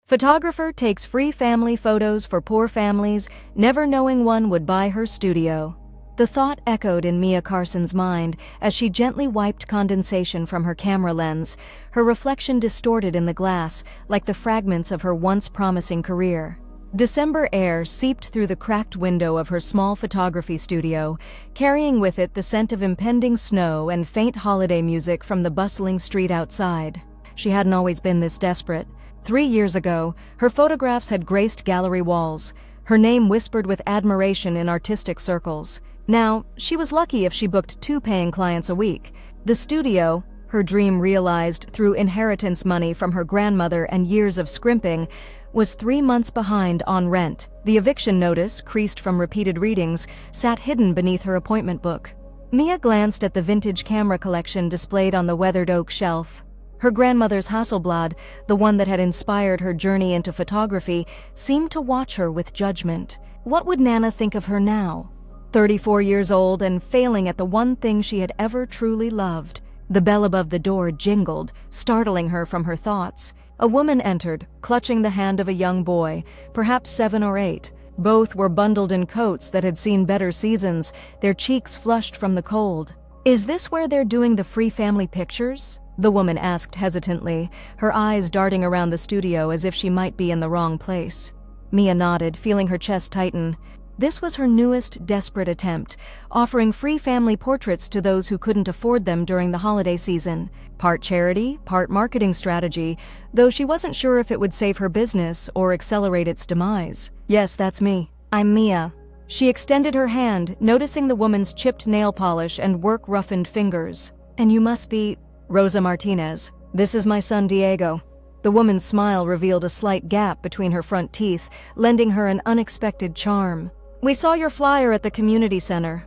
Photographer takes free family photos for poor families, never knowing one would buy her studio. The thought echoed in Mia Carson's mind as she gently wiped condensation from her camera lens, her reflection distorted in the glass like the fragments of her once promising career. December air seeped through the cracked window of her small photography studio, carrying with it the scent of impending snow and faint holiday music from the bustling street outside. She hadn't always been this desperate. 3 years ago, her photographs had graced gallery walls, her name whispered with admiration in artistic circles. Now, she was lucky if she booked 2 paying clients a week. The studio, her dream realized through inheritance money from her grandmother and years of scrimping, was 3 months behind on rent. The eviction notice, creased from repeated readings, sat hidden beneath her appointment book. Mia glanced at the vintage camera collection displayed on the weathered oak shelf. Her grandmother's Hasselblad, the one that had inspired her journey into photography, seemed to watch her with judgment. What would Nana think of her now? 34 years old and failing at the one thing she had ever truly loved. The bell above the door jingled, startling her from her thoughts. A woman entered, clutching the hand of a young boy, perhaps 7 or 8. Both were bundled in coats that had seen better seasons, their cheeks flushed from the cold. "Is this where they're doing the free family pictures?" the woman asked hesitantly, her eyes darting around the studio as if she might be in the wrong place. Mia nodded, feeling her chest tighten. This was her newest, desperate attempt, offering free family portraits to those who couldn't afford them during the holiday season. Part charity, part marketing strategy, though she wasn't sure if it would save her business or accelerate its demise. "Yes, that's me. I'm Mia." She extended her hand, noticing the woman's chipped nail polish and work-roughened fingers. "And you must be Rosa Martinez. This is my son Diego." The woman's smile revealed a slight gap between her front teeth, lending her an unexpected charm. "We saw your flyer at the community center.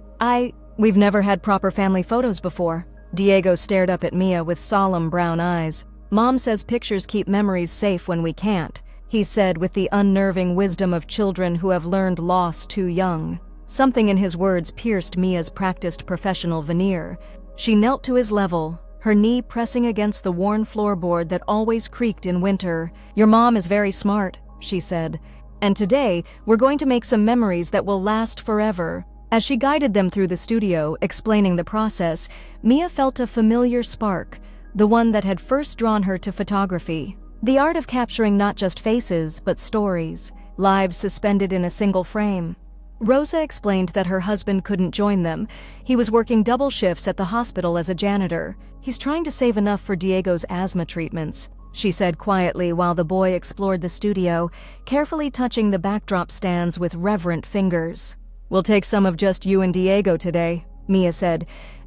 We've never had proper family photos before." Diego stared up at Mia with solemn brown eyes. "Mom says pictures keep memories safe when we can't," he said with the unnerving wisdom of children who have learned loss too young. Something in his words pierced Mia's practiced professional veneer. She knelt to his level, her knee pressing against the worn floorboard that always creaked in winter. "Your mom is very smart," she said. "And today, we're going to make some memories that will last forever." As she guided them through the studio, explaining the process, Mia felt a familiar spark, the one that had first drawn her to photography. The art of capturing not just faces, but stories, lives suspended in a single frame. Rosa explained that her husband couldn't join them. He was working double shifts at the hospital as a janitor. "He's trying to save enough for Diego's asthma treatments," she said quietly while the boy explored the studio, carefully touching the backdrop stands with reverent fingers. "We'll take some of just you and Diego today," Mia said.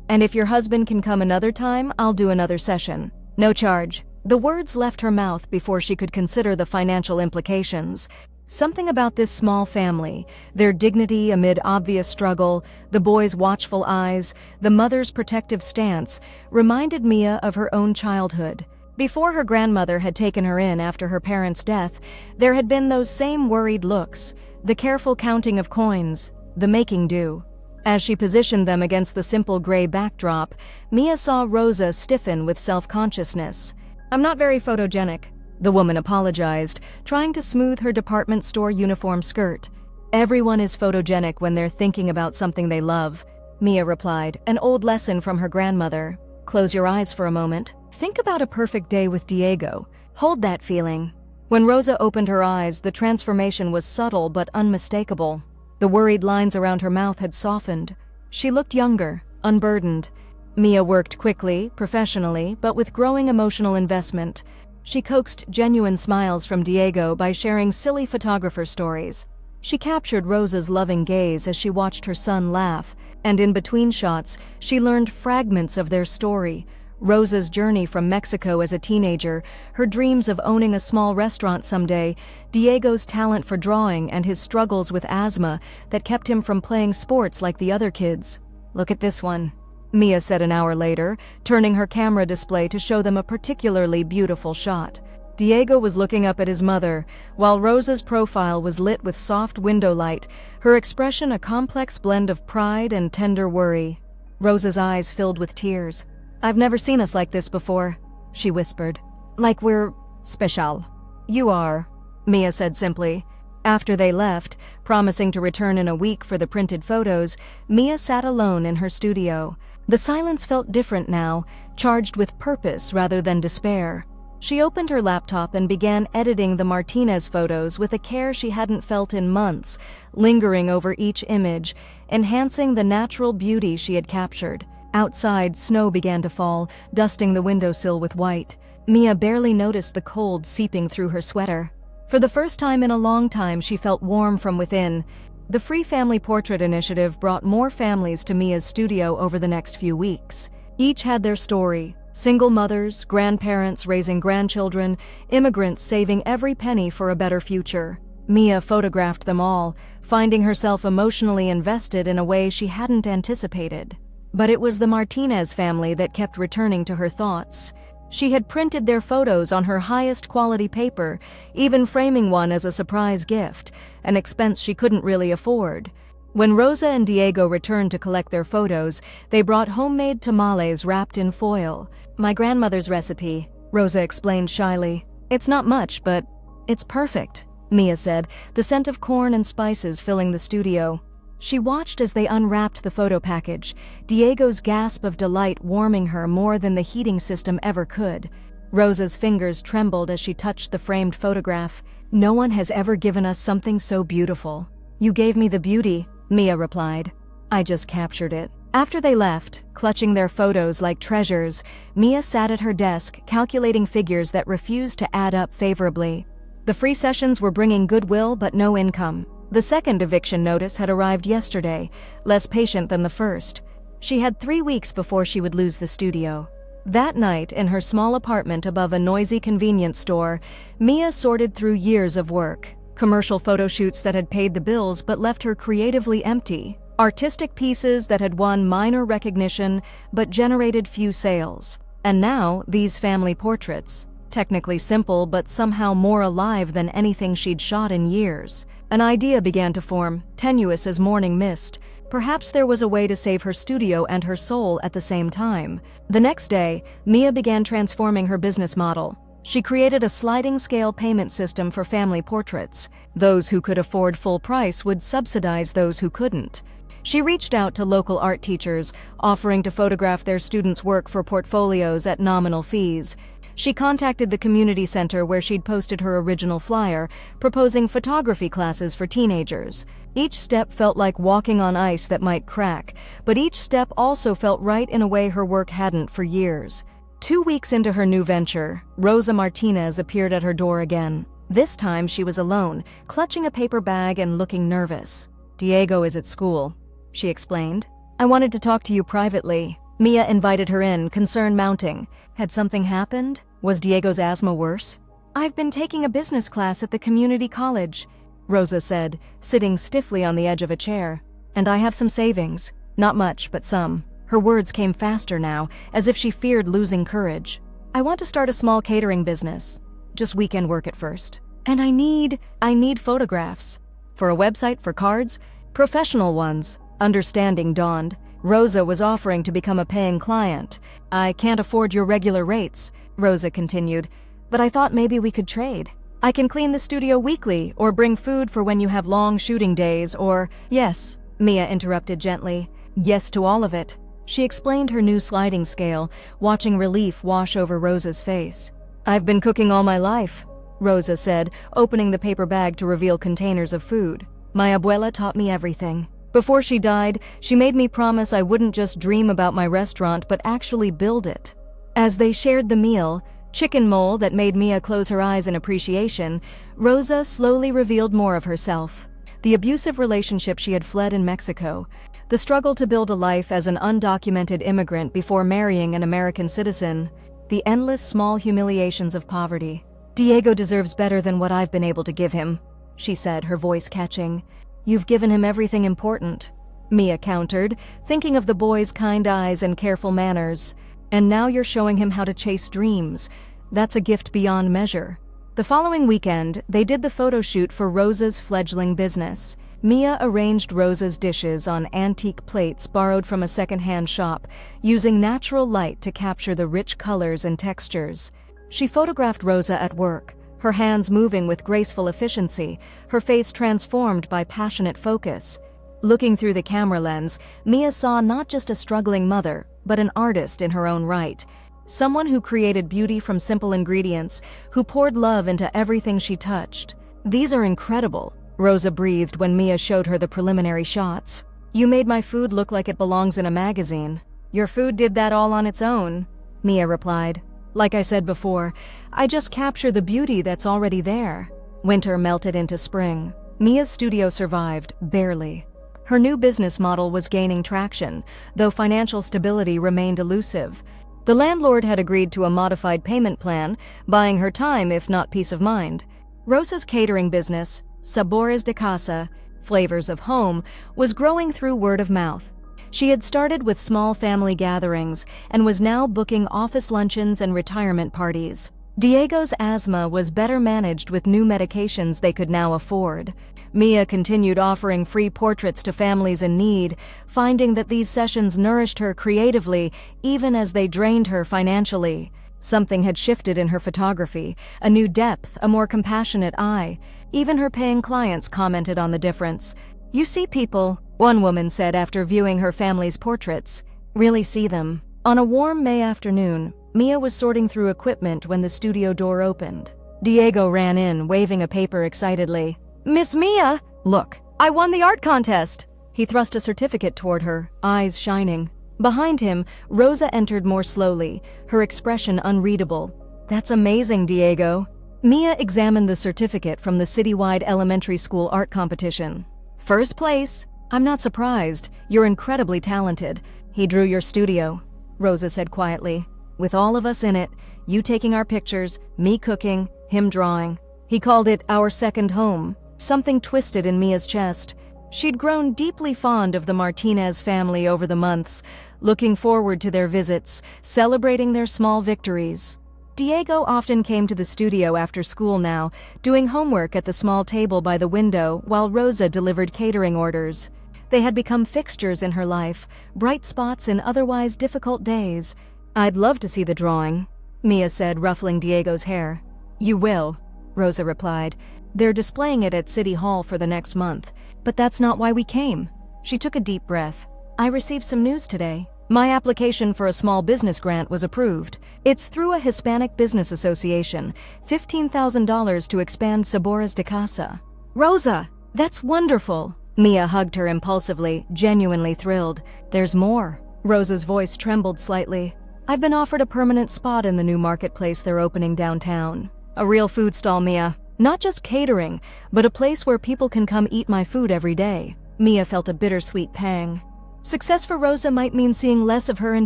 "And if your husband can come another time, I'll do another session. No charge." The words left her mouth before she could consider the financial implications. Something about this small family, their dignity amid obvious struggle, the boy's watchful eyes, the mother's protective stance, reminded Mia of her own childhood. Before her grandmother had taken her in after her parents' death, there had been those same worried looks, the careful counting of coins, the making do. As she positioned them against the simple gray backdrop, Mia saw Rosa stiffen with self-consciousness. "I'm not very photogenic," the woman apologized, trying to smooth her department store uniform skirt. "Everyone is photogenic when they're thinking about something they love," Mia replied, an old lesson from her grandmother. "Close your eyes for a moment. Think about a perfect day with Diego. Hold that feeling." When Rosa opened her eyes, the transformation was subtle but unmistakable. The worried lines around her mouth had softened. She looked younger, unburdened. Mia worked quickly, professionally, but with growing emotional investment. She coaxed genuine smiles from Diego by sharing silly photographer stories. She captured Rosa's loving gaze as she watched her son laugh, and in between shots, she learned fragments of their story. Rosa's journey from Mexico as a teenager, her dreams of owning a small restaurant someday, Diego's talent for drawing and his struggles with asthma that kept him from playing sports like the other kids. "Look at this one," Mia said an hour later, turning her camera display to show them a particularly beautiful shot. Diego was looking up at his mother, while Rosa's profile was lit with soft window light, her expression a complex blend of pride and tender worry. Rosa's eyes filled with tears. "I've never seen us like this before," she whispered. "Like we're special." "You are," Mia said simply. After they left, promising to return in a week for the printed photos, Mia sat alone in her studio. The silence felt different now, charged with purpose rather than despair. She opened her laptop and began editing the Martinez photos with a care she hadn't felt in months, lingering over each image, enhancing the natural beauty she had captured. Outside, snow began to fall, dusting the windowsill with white. Mia barely noticed the cold seeping through her sweater. For the first time in a long time, she felt warm from within. The Free Family Portrait Initiative brought more families to Mia's studio over the next few weeks. Each had their story: single mothers, grandparents raising grandchildren, immigrants saving every penny for a better future. Mia photographed them all, finding herself emotionally invested in a way she hadn't anticipated. But it was the Martinez family that kept returning to her thoughts. She had printed their photos on her highest quality paper, even framing one as a surprise gift, an expense she couldn't really afford. When Rosa and Diego returned to collect their photos, they brought homemade tamales wrapped in foil. "My grandmother's recipe," Rosa explained shyly. "It's not much, but it's perfect," Mia said, the scent of corn and spices filling the studio. She watched as they unwrapped the photo package, Diego's gasp of delight warming her more than the heating system ever could. Rosa's fingers trembled as she touched the framed photograph. "No one has ever given us something so beautiful." "You gave me the beauty," Mia replied. "I just captured it." After they left, clutching their photos like treasures, Mia sat at her desk, calculating figures that refused to add up favorably. The free sessions were bringing goodwill but no income. The second eviction notice had arrived yesterday, less patient than the first. She had 3 weeks before she would lose the studio. That night, in her small apartment above a noisy convenience store, Mia sorted through years of work. Commercial photo shoots that had paid the bills but left her creatively empty. Artistic pieces that had won minor recognition but generated few sales. And now, these family portraits. Technically simple, but somehow more alive than anything she'd shot in years. An idea began to form, tenuous as morning mist. Perhaps there was a way to save her studio and her soul at the same time. The next day, Mia began transforming her business model. She created a sliding-scale payment system for family portraits. Those who could afford full price would subsidize those who couldn't. She reached out to local art teachers, offering to photograph their students' work for portfolios at nominal fees. She contacted the community center where she'd posted her original flyer, proposing photography classes for teenagers. Each step felt like walking on ice that might crack, but each step also felt right in a way her work hadn't for years. 2 weeks into her new venture, Rosa Martinez appeared at her door again. This time she was alone, clutching a paper bag and looking nervous. "Diego is at school," she explained. "I wanted to talk to you privately." Mia invited her in, concern mounting. Had something happened? Was Diego's asthma worse? "I've been taking a business class at the community college," Rosa said, sitting stiffly on the edge of a chair. "And I have some savings. Not much, but some." Her words came faster now, as if she feared losing courage. "I want to start a small catering business. Just weekend work at first. And I need photographs. For a website for cards? Professional ones." Understanding dawned. Rosa was offering to become a paying client. "I can't afford your regular rates," Rosa continued, "but I thought maybe we could trade. I can clean the studio weekly, or bring food for when you have long shooting days, or—" "Yes," Mia interrupted gently. "Yes to all of it." She explained her new sliding scale, watching relief wash over Rosa's face. "I've been cooking all my life," Rosa said, opening the paper bag to reveal containers of food. "My abuela taught me everything. Before she died, she made me promise I wouldn't just dream about my restaurant but actually build it." As they shared the meal, chicken mole that made Mia close her eyes in appreciation, Rosa slowly revealed more of herself. The abusive relationship she had fled in Mexico, the struggle to build a life as an undocumented immigrant before marrying an American citizen, the endless small humiliations of poverty. "Diego deserves better than what I've been able to give him," she said, her voice catching. "You've given him everything important," Mia countered, thinking of the boy's kind eyes and careful manners. "And now you're showing him how to chase dreams. That's a gift beyond measure." The following weekend, they did the photo shoot for Rosa's fledgling business. Mia arranged Rosa's dishes on antique plates borrowed from a second-hand shop, using natural light to capture the rich colors and textures. She photographed Rosa at work, her hands moving with graceful efficiency, her face transformed by passionate focus. Looking through the camera lens, Mia saw not just a struggling mother, but an artist in her own right. Someone who created beauty from simple ingredients, who poured love into everything she touched. "These are incredible," Rosa breathed when Mia showed her the preliminary shots. "You made my food look like it belongs in a magazine." "Your food did that all on its own," Mia replied. "Like I said before, I just capture the beauty that's already there." Winter melted into spring. Mia's studio survived, barely. Her new business model was gaining traction, though financial stability remained elusive. The landlord had agreed to a modified payment plan, buying her time if not peace of mind. Rosa's catering business, Sabores de Casa, Flavors of Home, was growing through word of mouth. She had started with small family gatherings and was now booking office luncheons and retirement parties. Diego's asthma was better managed with new medications they could now afford. Mia continued offering free portraits to families in need, finding that these sessions nourished her creatively even as they drained her financially. Something had shifted in her photography, a new depth, a more compassionate eye. Even her paying clients commented on the difference. "You see people," one woman said after viewing her family's portraits. "Really see them." On a warm May afternoon, Mia was sorting through equipment when the studio door opened. Diego ran in, waving a paper excitedly. "Miss Mia! Look, I won the art contest!" He thrust a certificate toward her, eyes shining. Behind him, Rosa entered more slowly, her expression unreadable. "That's amazing, Diego." Mia examined the certificate from the citywide elementary school art competition. "First place. I'm not surprised. You're incredibly talented. He drew your studio," Rosa said quietly. "With all of us in it, you taking our pictures, me cooking, him drawing. He called it our second home." Something twisted in Mia's chest. She'd grown deeply fond of the Martinez family over the months, looking forward to their visits, celebrating their small victories. Diego often came to the studio after school now, doing homework at the small table by the window while Rosa delivered catering orders. They had become fixtures in her life, bright spots in otherwise difficult days. "I'd love to see the drawing," Mia said, ruffling Diego's hair. "You will," Rosa replied. "They're displaying it at City Hall for the next month, but that's not why we came." She took a deep breath. "I received some news today. My application for a small business grant was approved. It's through a Hispanic Business Association, $15,000 to expand Sabores de Casa." "Rosa, that's wonderful!" Mia hugged her impulsively, genuinely thrilled. "There's more." Rosa's voice trembled slightly. "I've been offered a permanent spot in the new marketplace they're opening downtown. A real food stall, Mia. Not just catering, but a place where people can come eat my food every day." Mia felt a bittersweet pang. Success for Rosa might mean seeing less of her and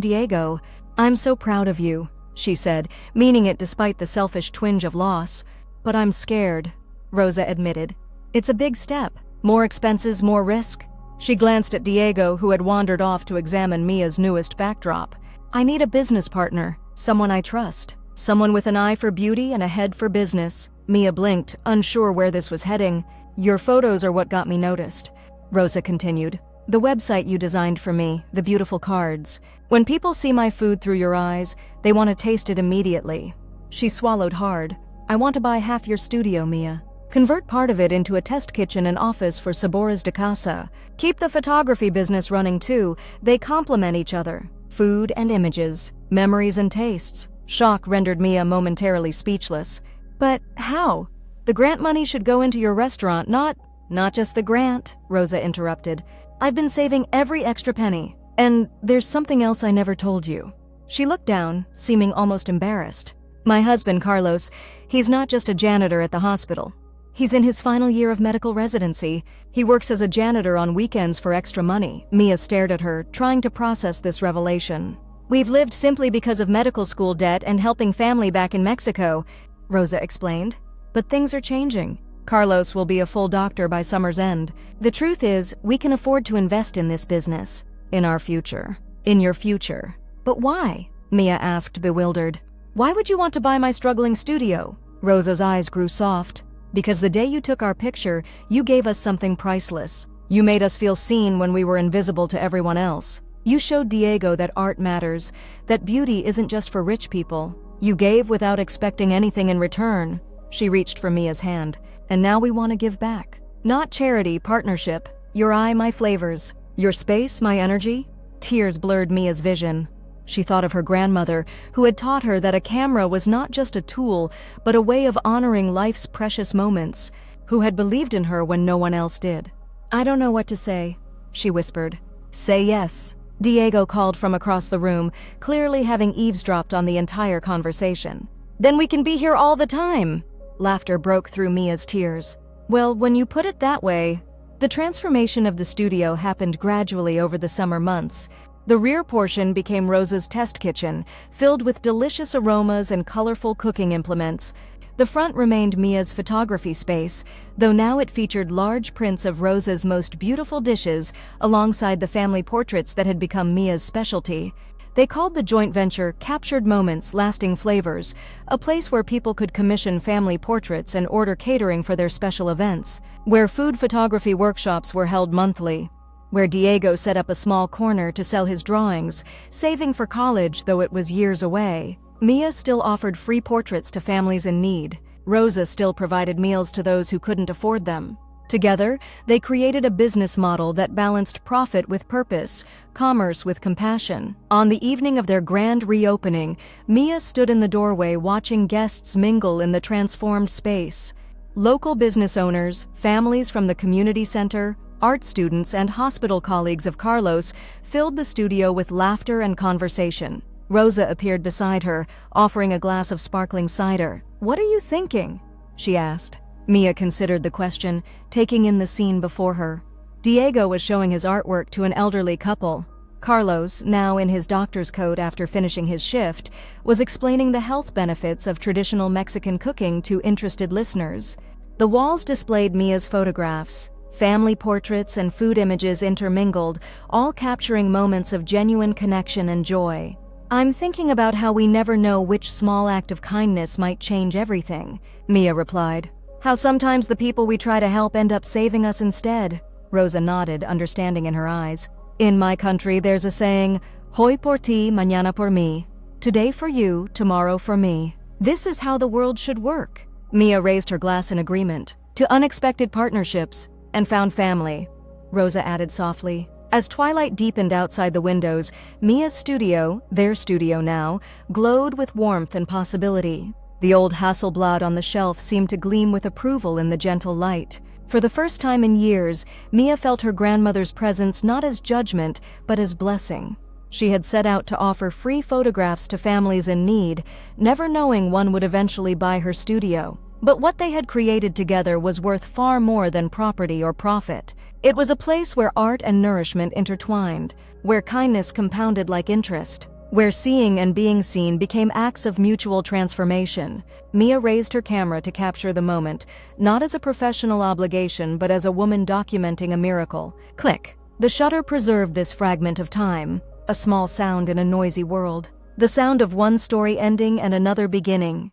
Diego. "I'm so proud of you," she said, meaning it despite the selfish twinge of loss. "But I'm scared," Rosa admitted. "It's a big step. More expenses, more risk." She glanced at Diego, who had wandered off to examine Mia's newest backdrop. "I need a business partner, someone I trust. Someone with an eye for beauty and a head for business." Mia blinked, unsure where this was heading. "Your photos are what got me noticed," Rosa continued. "The website you designed for me, the beautiful cards. When people see my food through your eyes, they want to taste it immediately." She swallowed hard. "I want to buy half your studio, Mia. Convert part of it into a test kitchen and office for Sabores de Casa. Keep the photography business running too. They complement each other. Food and images, memories and tastes." Shock rendered Mia momentarily speechless. "But how? The grant money should go into your restaurant, not just the grant," Rosa interrupted. "I've been saving every extra penny. And there's something else I never told you." She looked down, seeming almost embarrassed. "My husband, Carlos, he's not just a janitor at the hospital. He's in his final year of medical residency. He works as a janitor on weekends for extra money." Mia stared at her, trying to process this revelation. "We've lived simply because of medical school debt and helping family back in Mexico," Rosa explained. "But things are changing. Carlos will be a full doctor by summer's end. The truth is, we can afford to invest in this business. In our future. In your future." "But why?" Mia asked, bewildered. "Why would you want to buy my struggling studio?" Rosa's eyes grew soft. "Because the day you took our picture, you gave us something priceless. You made us feel seen when we were invisible to everyone else. You showed Diego that art matters, that beauty isn't just for rich people. You gave without expecting anything in return." She reached for Mia's hand. "And now we want to give back. Not charity, partnership. Your eye, my flavors. Your space, my energy." Tears blurred Mia's vision. She thought of her grandmother, who had taught her that a camera was not just a tool, but a way of honoring life's precious moments, who had believed in her when no one else did. "I don't know what to say," she whispered. "Say yes," Diego called from across the room, clearly having eavesdropped on the entire conversation. "Then we can be here all the time." Laughter broke through Mia's tears. "Well, when you put it that way..." The transformation of the studio happened gradually over the summer months. The rear portion became Rosa's test kitchen, filled with delicious aromas and colorful cooking implements. The front remained Mia's photography space, though now it featured large prints of Rosa's most beautiful dishes alongside the family portraits that had become Mia's specialty. They called the joint venture Captured Moments, Lasting Flavors, a place where people could commission family portraits and order catering for their special events, where food photography workshops were held monthly, where Diego set up a small corner to sell his drawings, saving for college though it was years away. Mia still offered free portraits to families in need. Rosa still provided meals to those who couldn't afford them. Together, they created a business model that balanced profit with purpose, commerce with compassion. On the evening of their grand reopening, Mia stood in the doorway watching guests mingle in the transformed space. Local business owners, families from the community center, art students, and hospital colleagues of Carlos filled the studio with laughter and conversation. Rosa appeared beside her, offering a glass of sparkling cider. "What are you thinking?" she asked. Mia considered the question, taking in the scene before her. Diego was showing his artwork to an elderly couple. Carlos, now in his doctor's coat after finishing his shift, was explaining the health benefits of traditional Mexican cooking to interested listeners. The walls displayed Mia's photographs, family portraits and food images intermingled, all capturing moments of genuine connection and joy. "I'm thinking about how we never know which small act of kindness might change everything," Mia replied. "How sometimes the people we try to help end up saving us instead." Rosa nodded, understanding in her eyes. "In my country, there's a saying, hoy por ti, mañana por mí. Today for you, tomorrow for me. This is how the world should work." Mia raised her glass in agreement. "To unexpected partnerships and found family," Rosa added softly. As twilight deepened outside the windows, Mia's studio, their studio now, glowed with warmth and possibility. The old Hasselblad on the shelf seemed to gleam with approval in the gentle light. For the first time in years, Mia felt her grandmother's presence not as judgment, but as blessing. She had set out to offer free photographs to families in need, never knowing one would eventually buy her studio. But what they had created together was worth far more than property or profit. It was a place where art and nourishment intertwined, where kindness compounded like interest, where seeing and being seen became acts of mutual transformation. Mia raised her camera to capture the moment, not as a professional obligation but as a woman documenting a miracle. Click. The shutter preserved this fragment of time, a small sound in a noisy world. The sound of one story ending and another beginning.